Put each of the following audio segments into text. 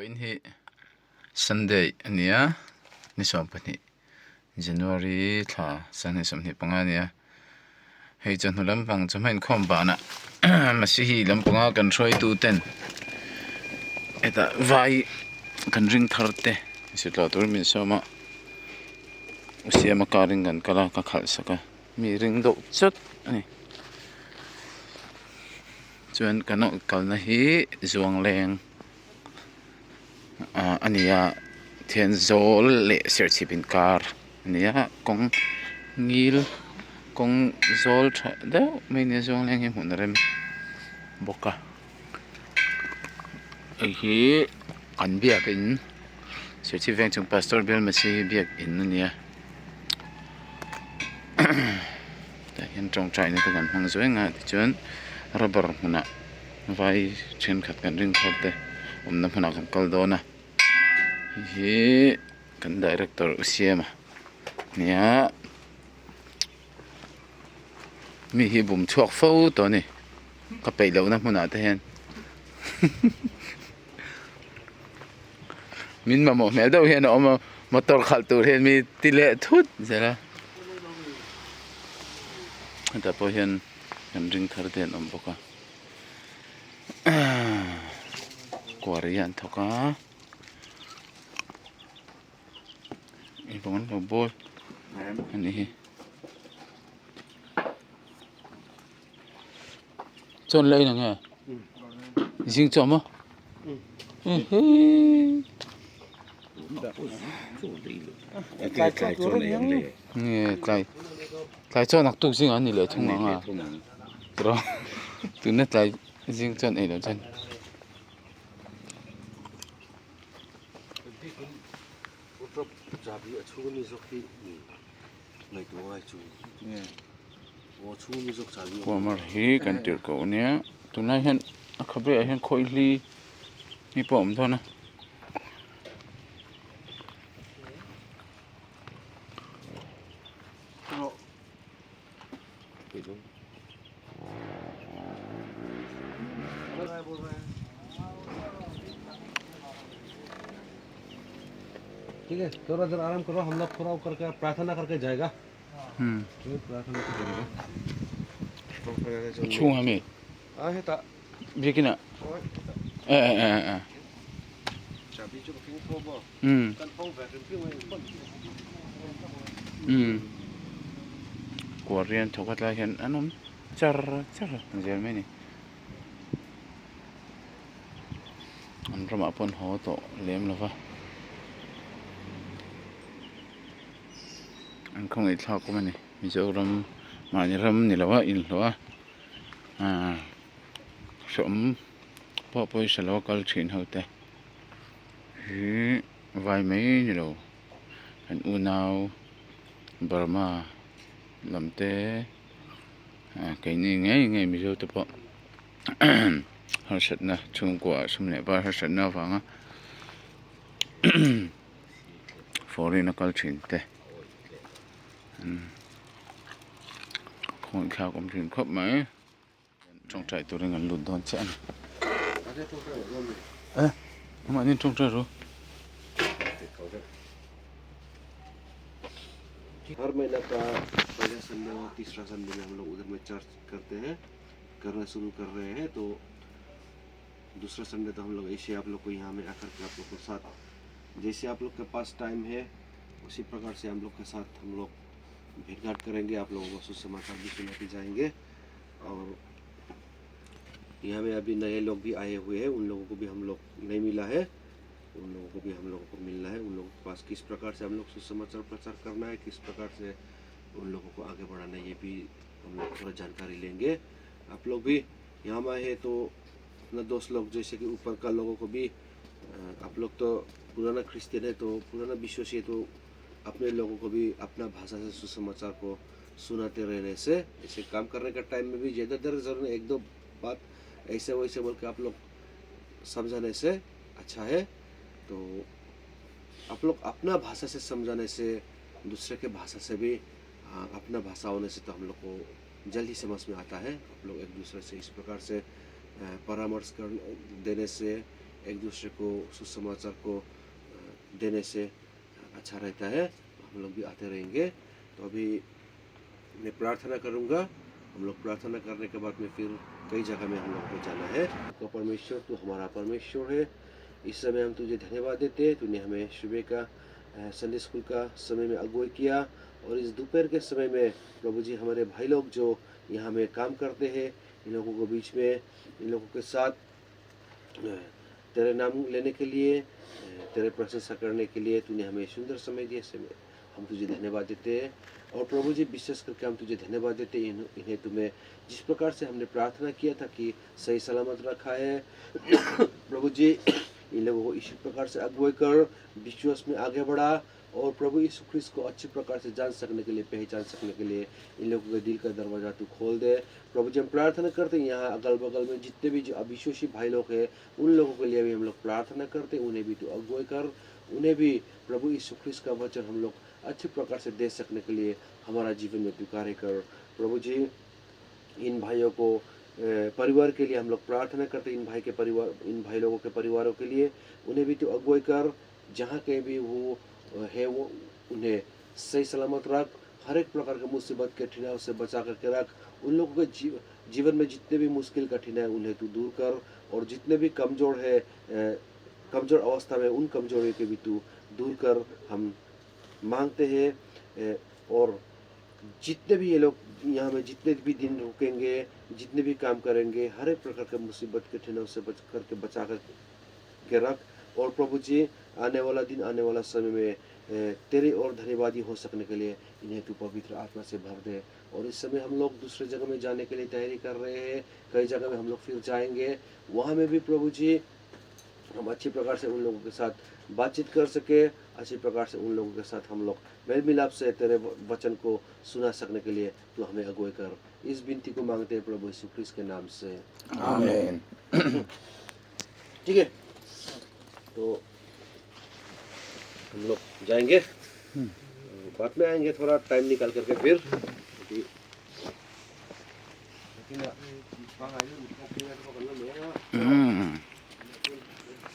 Point he Sunday ania ni sompani January tha sanhe somni pangania hei chan hulam pang chamain khom bana masihi lampanga kan throi tu ten eta vai kan ring tharte sitla tur min soma usiama karing kan kala ka khal saka mi ring do chut ani chuan kanok kalna hi zuang leng ania thian zol le SERCHHIP in kar ania kong ngil kong zol tha da mai ne zuang leng hi mun rem boka hi kan biak in SERCHHIP VENGCHUNG pastor bel MASIHI biak in ania ta hian trong trai ni ta kan hmang zoenga ti chuan rubber huna vai THENKHAT kan ring khote omna huna kan kal dona hi kan director usiama nia mi hi bum chuak fo to ni ka pei lo na hmuna ta hen min ma mo mel do hen om motor khal tur hen mi tile thut zara ta po hen kan ring thar den om boka kwarian thoka ibon lo bol ani hi chon lei na nga jing chom mo nghe cái cho nặc tu sinh anh đi lấy thùng ngang à rồi từ nét lại riêng chân này là chân của mà hi cần tiểu cầu nhé tụi này hiện không biết hiện khối ly như bỏng thôi nè ठीक है थोड़ा देर आराम करो हम लोग थोड़ा करके प्रार्थना करके जाएगा प्रार्थना करेंगे chung hả mày है ता biết cái nào चाबी जो बुकिंग को बो kan phong về cái của riêng cho các lại hiện anh char giờ mấy nè anh ra mà pon ho to lem lo va anh không nghĩ thao của mình nè Mizoram mà như ram nè lo in lo sớm bỏ bôi sờ lo cal chuyện hậu te vài mấy như đâu anh unau Burma làm te cái này ngay Mizo tập bộ họ sẽ na Trung Quốc xâm nhập vào họ sẽ na vàng á foreign cal chuyện te không khao công chuyện khóc mấy trong trại tôi đang lùn đòn chén mà nên trong trại rồi हर महीना का पहले Sunday और तीसरा Sunday में हम लोग उधर में चर्च करते हैं करना शुरू कर रहे हैं तो दूसरा संडे तो हम लोग ऐसे आप लोग को यहाँ में आकर के आप लोग के साथ जैसे आप लोग के पास टाइम है उसी प्रकार से हम लोग के साथ हम लोग भेंट घाट करेंगे आप लोगों को सुसमाचार भी सुनाते जाएंगे और यहाँ में अभी नए लोग भी आए हुए हैं उन लोगों को भी हम लोग नहीं मिला है उन लोगों को भी हम लोगों को मिलना है उन लोगों के पास किस प्रकार से हम लोग सुसमाचार प्रचार करना है किस प्रकार से उन लोगों को आगे बढ़ाना है ये भी हम लोग थोड़ा जानकारी लेंगे आप लोग भी यहाँ में है तो अपना दोस्त लोग जैसे कि ऊपर का लोगों को भी आप लोग तो पुराना क्रिश्चियन है तो पुराना विश्वासी है तो अपने लोगों को भी अपना भाषा से सुसमाचार को सुनाते रहने से ऐसे काम करने का टाइम में भी ज़्यादातर जरूर एक दो बात ऐसे वैसे बोल के आप लोग समझाने से अच्छा है तो आप लोग अपना भाषा से समझाने से दूसरे के भाषा से भी अपना भाषा होने से तो हम लोग को जल्दी समझ में आता है। आप लोग एक दूसरे से इस प्रकार से परामर्श कर देने से एक दूसरे को सुसमाचार को देने से अच्छा रहता है। हम लोग भी आते रहेंगे। तो अभी मैं प्रार्थना करूंगा। हम लोग प्रार्थना करने के बाद में फिर कई जगह में हम लोग को जाना है। तो परमेश्वर, तू हमारा परमेश्वर है। इस समय हम तुझे धन्यवाद देते हैं। तूने हमें सुबह का संडे स्कूल का समय में अगुवाई किया, और इस दोपहर के समय में प्रभु जी हमारे भाई लोग जो यहाँ में काम करते हैं, इन लोगों को बीच में, इन लोगों के साथ तेरे नाम लेने के लिए, तेरे प्रशंसा करने के लिए तूने हमें सुंदर समय दिया। समय हम तुझे धन्यवाद देते हैं। और प्रभु जी विशेष करके हम तुझे धन्यवाद देते हैं, इन्हें तुम्हें जिस प्रकार से हमने प्रार्थना किया था कि सही सलामत रखा है। प्रभु जी इन लोगों को इसी प्रकार से अगुवाई कर, विश्वास में आगे बढ़ा, और प्रभु यीशु ख्रिस्त को अच्छी प्रकार से जान सकने के लिए, पहचान सकने के लिए इन लोगों के दिल का दरवाजा तू खोल दे। प्रभु जी हम प्रार्थना करते हैं, यहाँ अगल बगल में जितने भी जो अविश्वासी भाई लोग हैं, उन लोगों के लिए भी हम लोग प्रार्थना करते हैं। उन्हें भी तू अगुवाई कर, उन्हें भी प्रभु यीशु ख्रिस्त का वचन हम लोग अच्छी प्रकार से दे सकने के लिए हमारा जीवन में तू कार्य कर। प्रभु जी इन भाइयों को परिवार के लिए हम लोग प्रार्थना करते, इन भाई के परिवार, इन भाई लोगों के परिवारों के लिए उन्हें भी तू अगुवाई कर। जहाँ कहीं भी वो है वो उन्हें सही सलामत रख, हर एक प्रकार के मुसीबत कठिनाइयों से बचा करके रख। उन लोगों के जीवन में जितने भी मुश्किल कठिनाई उन्हें तू दूर कर, और जितने भी कमज़ोर है, कमज़ोर अवस्था में, उन कमज़ोरी के भी तू दूर कर, हम मांगते हैं। और जितने भी ये लोग यहाँ में जितने भी दिन रुकेंगे, जितने भी काम करेंगे, हर एक प्रकार के मुसीबत कठिनाइयों से बचा कर के रख। और प्रभु जी आने वाला दिन, आने वाला समय में तेरे और धन्यवादी हो सकने के लिए इन्हें तू पवित्र आत्मा से भर दे। और इस समय हम लोग दूसरे जगह में जाने के लिए तैयारी कर रहे हैं। कई जगह में हम लोग फिर जाएंगे, वहाँ में भी प्रभु जी हम अच्छी प्रकार से उन लोगों के साथ बातचीत कर सके, अच्छी प्रकार से उन लोगों के साथ हम लोग मेल मिलाप से तेरे वचन को सुना सकने के लिए तू हमें अगुवाई कर। इस विनती को मांगते हैं प्रभु यीशु ख्रिस्त के नाम से, आमीन। ठीक है। तो हम लोग जाएंगे, बाद में आएंगे, थोड़ा टाइम निकाल करके फिर।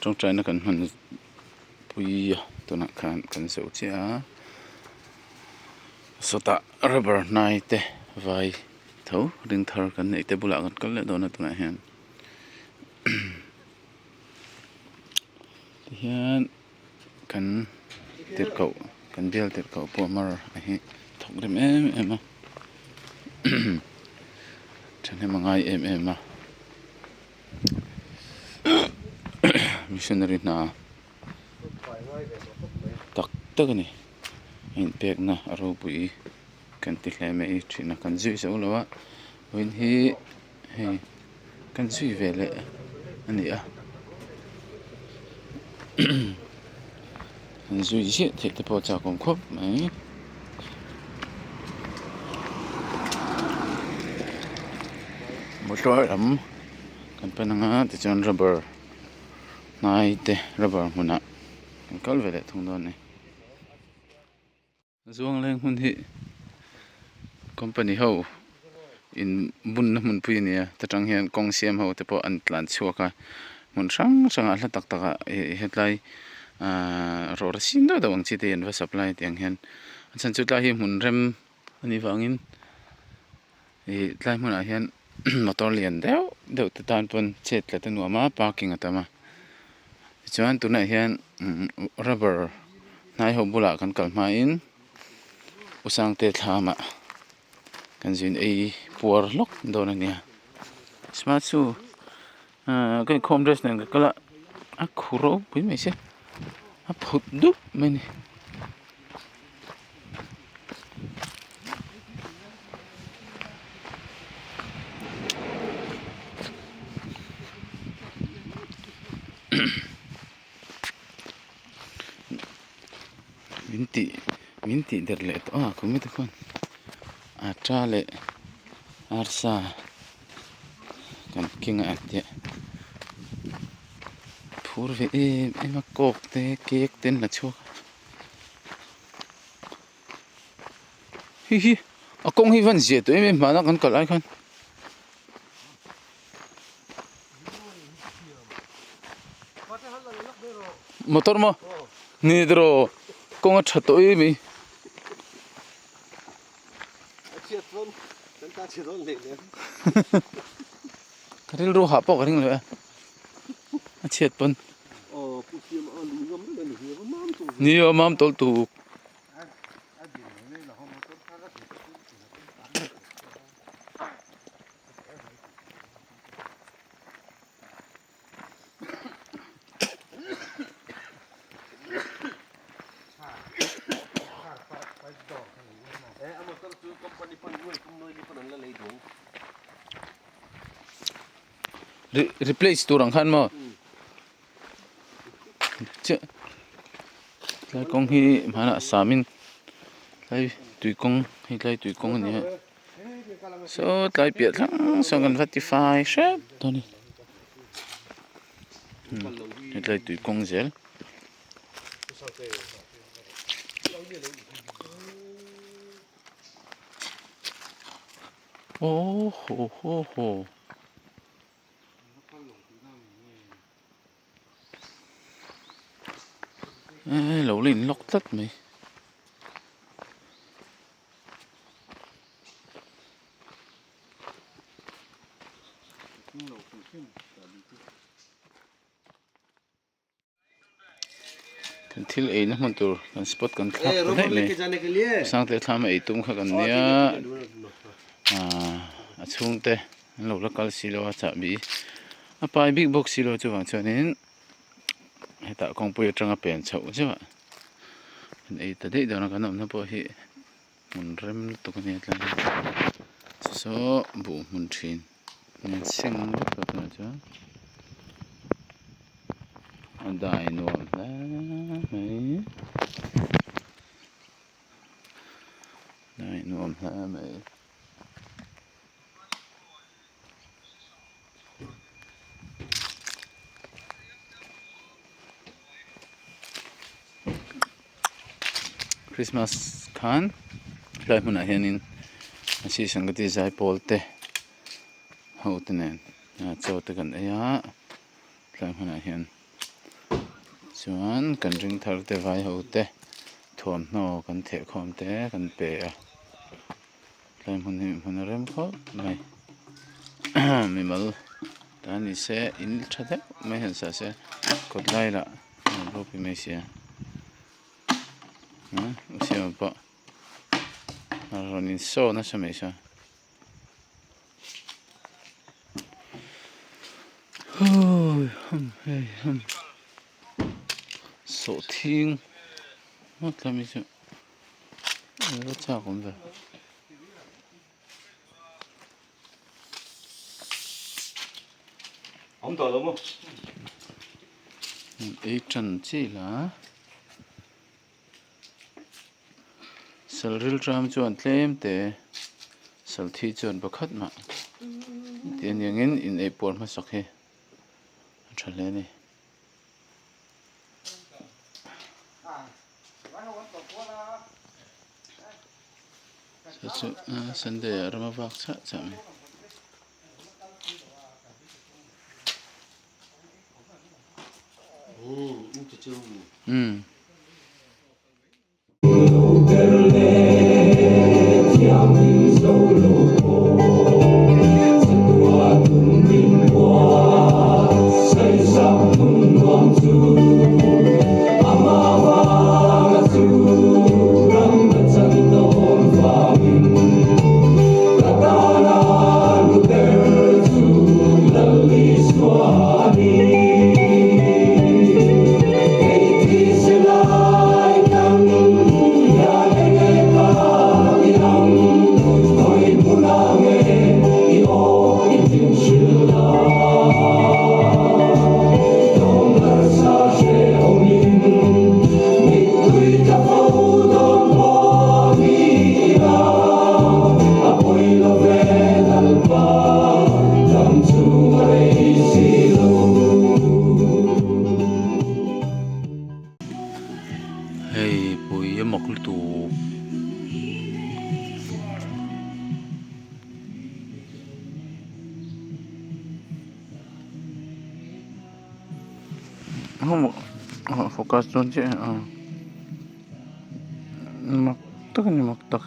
trong trái nó cần hơn bùi tôi nãy cần sầu chia số ta rubber này te vai thấu Ringthar cần này te bula cần lẽ đó là tôi nãy hen hiện cần tiết cậu cần bial tiết cậu po mar ấy thọc dem em à chẳng hay mà ngay em mà missionary na tak ni in pek na aro pui kan ti hle me thina kan zui so lo wa win hi he kan zui vele ani a kan zui chi te po cha kom khop mai motor am kan pananga ti chon rubber nai te rubber huna kan kal vele thung don ni zuang leng hun hi company ho in bun na mun pui ni ta tang hian kong siam ho te po an tlan chuaka mun sang sang a hla tak taka hetlai ro ra sin do dawang chi te en va supply tiang hian chan chu ta hi mun rem ani wangin tlai mun a hian motor lian deuh te tan pon chet la te nuama parking atama chuan tuna hian rubber nai ho bula kan kalma in usang te thlama kan zin ei puar lok dona nia smart su cái khom dress này cái là khuro quý mấy xe phụt đúc mình minti der le to không biết con tra le arsa kan king at phur ve em mà cột te kek ten là chua hi hi a kong hi van zia to em mà nó kan kalai khan motor mo ni dro kong thato mi Chiết luôn, chúng ta chiết luôn lên đấy. karil ro ha po karing le chet pon Phụ kiếm ở lùi ngâm nó lên lùi ngâm mam tụ. ni o mam tol tu replace tu rang khan mo che lai kong hi mana samin lai tui kong hi lai tui kong ni so lai pia thang so kan 45 shep to ni hi lai tui kong zel oh ho ho ho lẩu lên lóc tất mày kan thil ei na hmun tur kan spot kan thak ko nei me sang te thlam ei tum kha kan nia a chung te an lo la kal silo cha bi a pai big box silo chu wang chuanin heta kong pui atanga pen chho chawa kan ei ta dei dona kan om na po hi mun rem tu kan ni tlan so bu mun thin nen seng to na cha andai no la mai dai no la mai Christmas khan lai hmun ah hianin asi sangati zai pol te ho te nen chaw te kan eia lai hmun ah hian chuan kan ringthar te vai ho te thawm hno kan theh khawm te kan pe a lai hmun hi hmun rem kho mai mi mal ta ni se in thade mai han sa se kot lai la ro pi mai sia usiam pa ronin so na sa mai sa so thing mất làm gì chứ nó chả cũng vậy Ông tờ đúng không? ấy trần chỉ là sal ril ram chuan tlem te sal thi chuan pakhat ma tian yangin in ei por ma sak he thale ni so Sunday rama vak cha cha me focus don che mak tak ni mak tak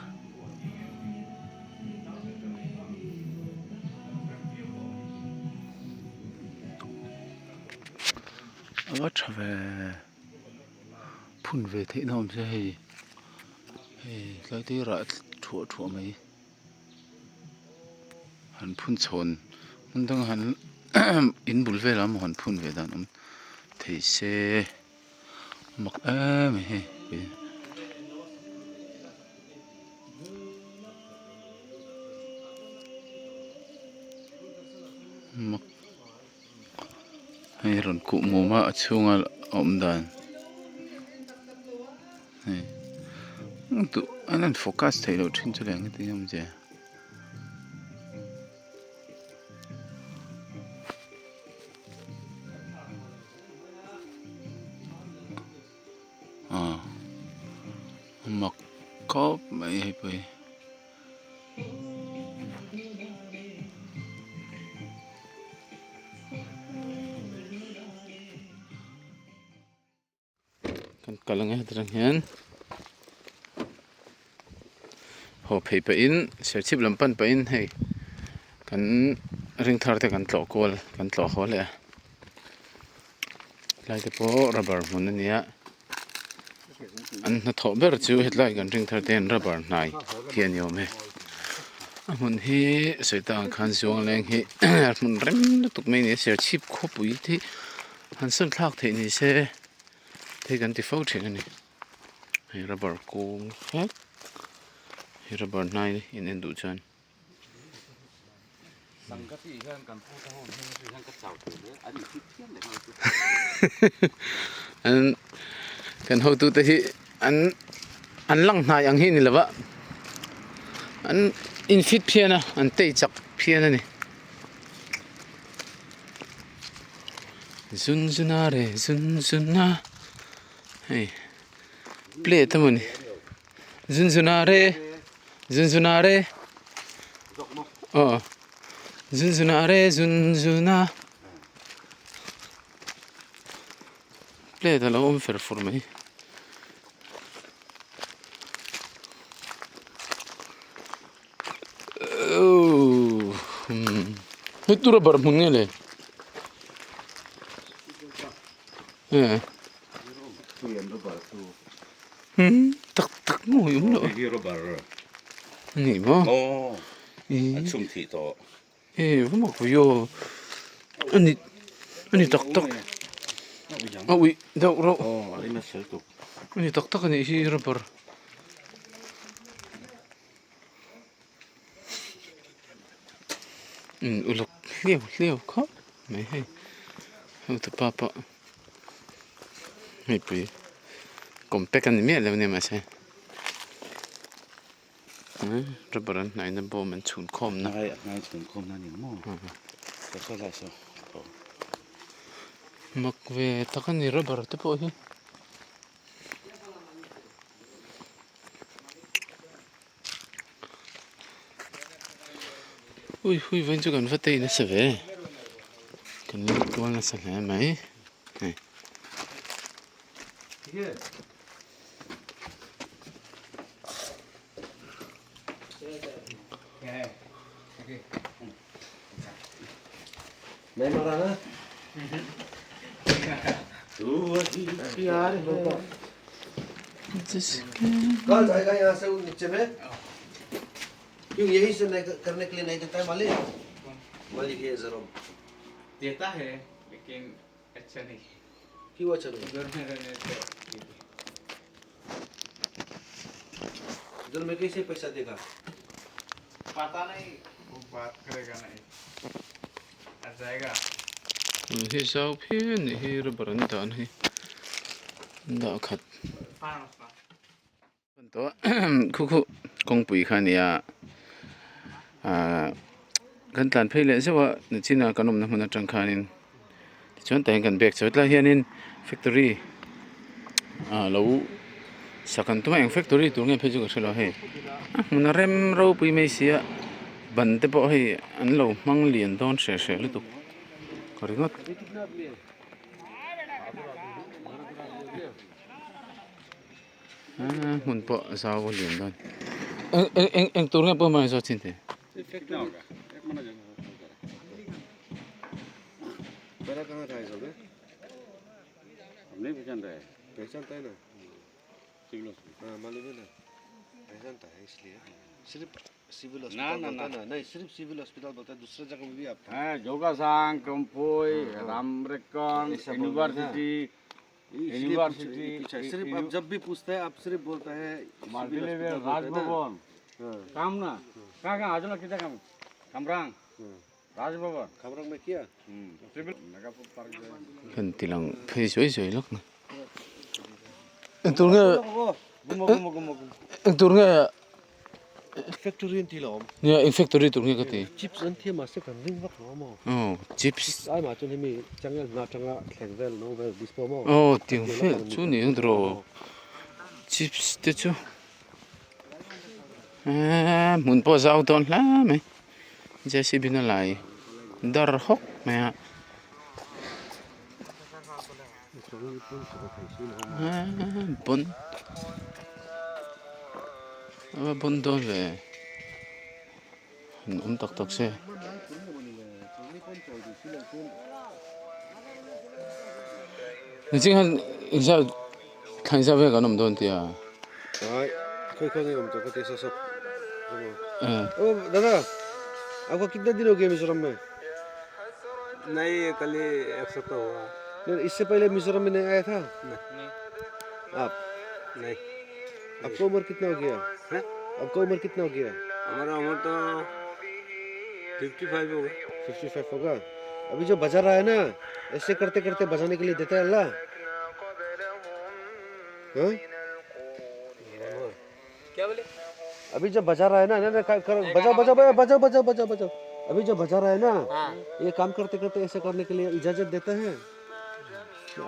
awa thave phun ve the nom se hei lai ti ra thu mai han phun chon mun dang han in bul ve lam han phun ve dan thei se mak he mak hei ron ku mu ma chunga om dan hei tu anan focus thei lo thin chu leng ti yam je mak KHAWP mai hei pai kan kalang drang hian ho phei pa in SERCHHIP lampan pa in hei kan Ringthar te kan tlaw kol kan tlaw ho le lai te po rubber mun ania an na thaw ber chu hetlai kan Ringthar ten rubber nai thian yom he mun hi soita khan zong leng hi mun rem tuk mai ni SERCHHIP kho pui thi han san thlak the ni se thei kan ti fo thin ani hei rubber kung hek hei rubber nai in endu chan SANGATI HIAN kan pu ta hon HIAN ka chau tu le ani fit thiam le ha tu an kan ho tu te hi an lang hnai ang hi ni lawa an in fit phiana an tei chak phiana ni zun zuna re zun zuna hei play tamani zun zuna re zun zuna re zun zuna re zun zuna play da lo fer formai itu rubber mun le tak tak mo yum lo rubber ni mo chung thi to wo mo ko yo ani tak tak ui dau ro ari na sel tu ani tak tak ni hi rubber ulok liu kho mai hei ho tu papa hei pui kompek an mi le ne ma se rubber an nai na bo man chun khom na ngai chung khom na ni mo so la so mak ve takani rubber te po hi ui vem jogando vatei nessa vê kan ni ko na sa na mai May marana? यार कल जाएगा यहाँ से नीचे में क्यों यही से करने के लिए नहीं देता है मालिक मालिक ये जरूर देता है लेकिन अच्छा नहीं क्यों अच्छा नहीं घर में रहने से घर में कैसे पैसा देगा पता नहीं वो बात करेगा नहीं आ जाएगा hi sao phian ni hi rubber an dan hi da khat to khu kong pui khania kan tan phei le sewa ni china kanom na hmuna tang khanin chon ta kan bek chotla hianin factory lo sakan to ang factory tur nge pheju ka thelo he hmuna rem ro pui mai sia ban te po he an lo mang lian don se lu tu koringot Mun po sao ko lian don. Eng tur nga po mga so cinte. एक मना जगह बड़ा कहाँ था इस समय? हम नहीं पहचान रहे पहचानता है ना? सिविल हॉस्पिटल हाँ मालूम है ना, पहचानता है इसलिए सिर्फ सिविल ना, हॉस्पिटल ना, बोलता है ना, नहीं सिर्फ सिविल हॉस्पिटल बोलता है, दूसरे जगह में भी आप था। है जोगासांग टम्पोई रामरेकन यूनिवर्सिटी यूनिवर्सिटी सिर्फ आप जब भी पूछते हैं आप सिर्फ बोलता है मार्टिलेवेल राजभवन काम ना कहाँ आज ना कितना काम कामरांग राजभवन खबरों में किया सिविल नगापुर park Kan tilang phe soi lok na. Eng tur nga eng tur nga factory इन TLAWH ya eng factory tur nga kati. Chips इन थी मास्टर कर रिंग वक्त लो मो Oh, chips. आई माचो ने मी चंगल ना चंगा खेंगवेल नो वेल डिस्पो मो Oh, ting fel chu ni eng dro. Chips te chu. Mun po sao ton la me. Jesse binalai. Dar hok me. Bon. Bon do ve. Tak se. Nijing han insa kan sa ve ka nom don tia. आई कोई नहीं हम तो कहते ऐसा सब ओ दादा आपको कितने दिन हो गए मिजोरम में नहीं कल ही एक सप्ताह हुआ नहीं इससे पहले मिजोरम में नहीं आया था नहीं आप नहीं आपको उम्र कितना हो गया है आपको उम्र कितना हो गया हमारा उम्र तो 55 होगा 55 होगा अभी जो बजा रहा है ना ऐसे करते करते बजाने के लिए देता है अल्लाह हाँ? क्या बोले अभी जब बजा रहा है ना बजाओ बजाओ बजाओ बजाओ बजाओ बजाओ अभी जब बजा रहा है ना ये काम करते करते ऐसे करने के लिए इजाजत देता है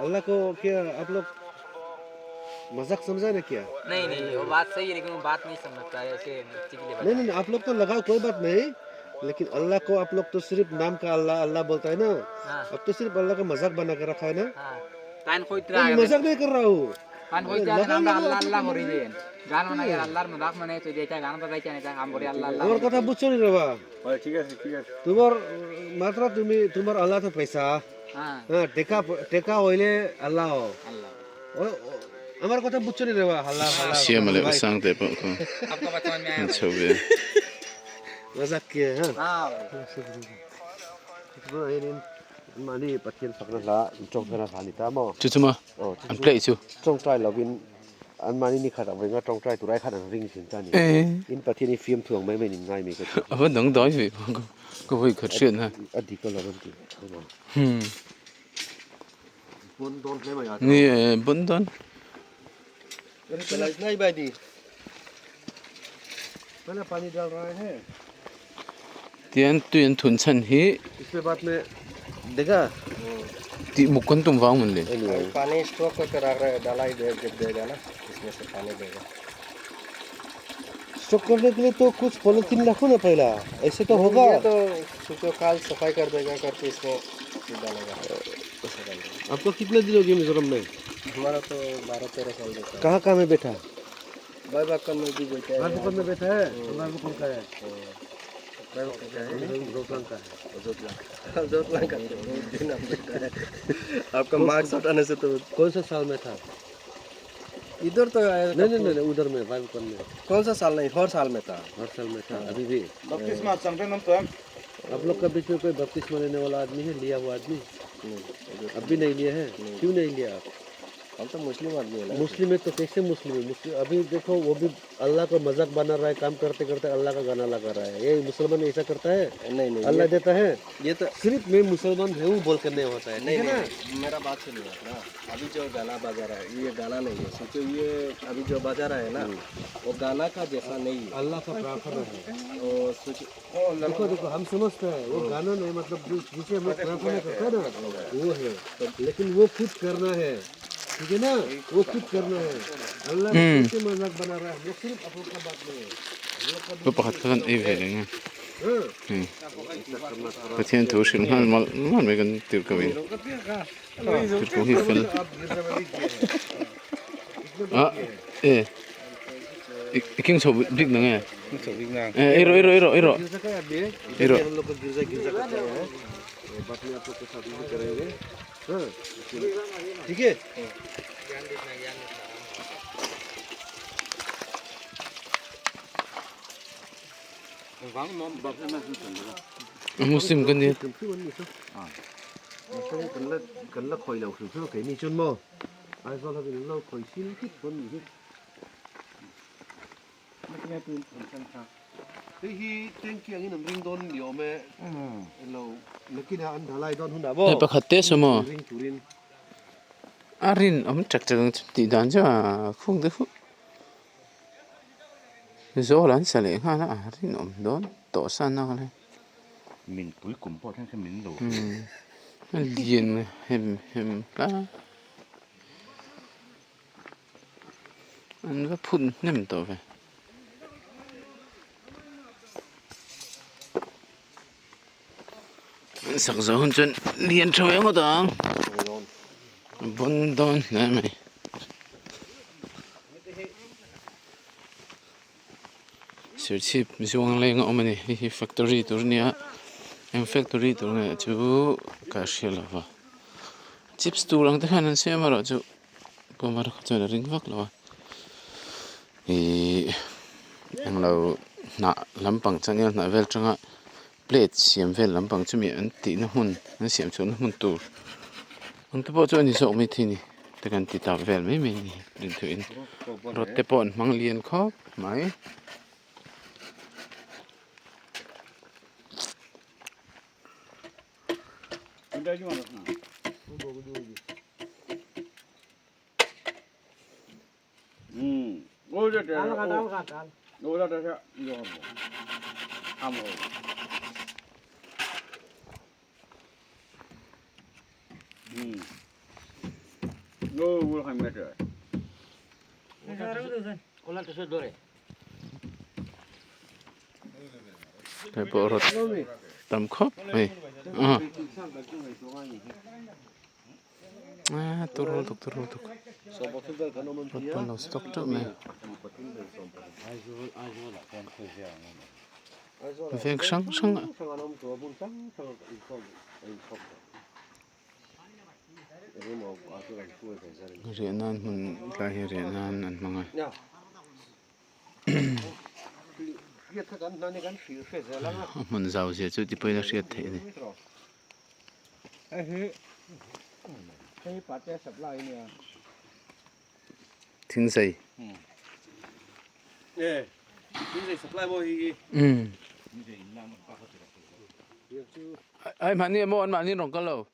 अल्लाह को क्या आप लोग मजाक समझा ना क्या नहीं नहीं वो बात सही है लेकिन वो बात नहीं समझता है ऐसे मस्ती के लिए नहीं नहीं आप लोग तो लगाओ कोई बात नहीं लेकिन अल्लाह को आप लोग तो सिर्फ नाम का अल्लाह अल्लाह बोलता है ना अब तो सिर्फ अल्लाह का मजाक बना के रखा है ना हाँ तान कोई मैं मजाक नहीं कर रहा हूँ तान कोई तरह नाम अल्लाह अल्लाह हो रही है गाना बना के अल्लाह मजाक मने तो देखा गाना बजाई क्या नहीं काम करे अल्लाह अल्लाह আমার কথা বুঝছো নি রে বা ठीक है তোমার মাত্র তুমি তোমার আল্লাহ তো পয়সা हाँ হ্যাঁ টেকা টেকা হইলে আল্লাহ अल्लाह আমার কথা বুঝছো নি রে বা আল্লাহ আল্লাহ Sia male usang te po ko. आपको बात समझ में आया Chau ve. मजाक किए हैं हाँ तो ये मानी पतियन पकना ला चोंग करना खानी था मो Chu chu ma. An play chu. चोंग ट्राई लगिनอันมานี่นี่ขัดเอาไว้ก็ตรงใจตัวไรขัดอันริงสินจ้านี่อินประเทศนี้ฟิล์มถ่วงไม่นิง่ายมีก็ Aba nang dai ve ko voi khat chen ha. อดีตก็เราเป็นจริง บนโดนเลยมั้ยอ่ะ Ni bon don. चला इतना ही भाई दी मैंने पानी डाल रहा है Tian tuyen thun chan hi इसके बाद में देखा ti mukon tum wang mun le. पानी स्टॉक करके रख रहा है डाला ही जब देगा ना इसमें से पानी देगा स्टॉक करने के लिए तो कुछ पॉलिथीन रखो ना पहला ऐसे तो होगा ये तो सुबह काल सफाई कर देगा करके इसमें डालेगा आपको कितने दिन हो गए मिजोरम में हमारा तो 12-13 साल का कहाँ कहाँ में बैठा बाईबाकन में भी बैठा है बाईबाकन में बैठा है बाईबाकन का है आपका मार्क्स हटाने से तो कौन सा साल में था इधर तो नहीं उधर में बाईबाकन में कौन सा साल नहीं हर साल में था अभी भी बपतिस्मा चंपे नम तो आप लोग का बीच में कोई बपतिस्मा लेने वाला आदमी है लिया हुआ आदमी अब भी नहीं लिया है क्यों नहीं लिया आप हम तो मुस्लिम आदमी है मुस्लिम है तो कैसे मुस्लिम है मुस्लिम अभी देखो वो भी अल्लाह को मजाक बना रहा है काम करते करते अल्लाह का गाना लगा रहा है ये मुसलमान ऐसा करता है नहीं अल्लाह देता है ये तो सिर्फ मैं मुसलमान हूँ बोल कर नहीं होता है नहीं ना मेरा बात सुनिए ना अभी जो गाना बजा रहा है ये गाना नहीं है सोचो ये अभी जो बजा रहा है ना वो गाना का जैसा नहीं है अल्लाह का प्रार्थना है देखो देखो हम समझते हैं वो गाना नहीं मतलब जिसे हम प्रार्थना करते हैं ना वो है लेकिन वो खुद करना है ठीक है ना वो खुद करना है अल्लाह कैसे मजाक बना रहा है वो सिर्फ आप लोग का बात नहीं है Ko pakat kan e ve le nga. ประเทศถูสินหันมันไม่กันติดกับอินติดกับฮิฟันiking so big na nga iro हम लोग को गिरजा करते हैं बाद में आप लोग के साथ भी करेंगे हाँ ठीक है muslim kan dia cần là khỏi lẩu sữa cái này chân mò ai do là vì lâu khỏi xin thích con gì hết cái tên kia cái nằm ring don nhiều mẹ lâu nó kia ăn thà lai don không đã ai bo pakhatte sama ring churin arin chak ti dan cha khung de khu zo lan sa le ha na arin don to san na le mình cuối cùng bỏ sang cái mình đồ liền hem ka an va phun nem to ve sắc giờ hơn chân liền chơi ngó tang bon don nè mày SERCHHIP misuang lay nga omani hi factory tur nia em factory tur nga chu ka shela wa chips tu lang te khan se ma ro chu ko ma ro chu ring vak lo hi ang lo na lampang changel na vel changa plate siam vel lampang chu mi an ti na hun an siam chu na hun tur ang te po chu ni so mi thi ni te kan ti ta vel mai mai ni din thu in rot te pon mang lien khop mai Udah gimana? Udah deh. Udah deh ya. Kamu. Udah kami ada. Udah tuh dore. cái bộ rot tầm khóc này tu rô tục rot pan lo stock trước này VENGCHUNG rian nan mun lai rian nan an mangai mun giàu gì chứ thì bây giờ sẽ thế này thinh dây supply boy ai mà ni mo anh mà ni rong cái lâu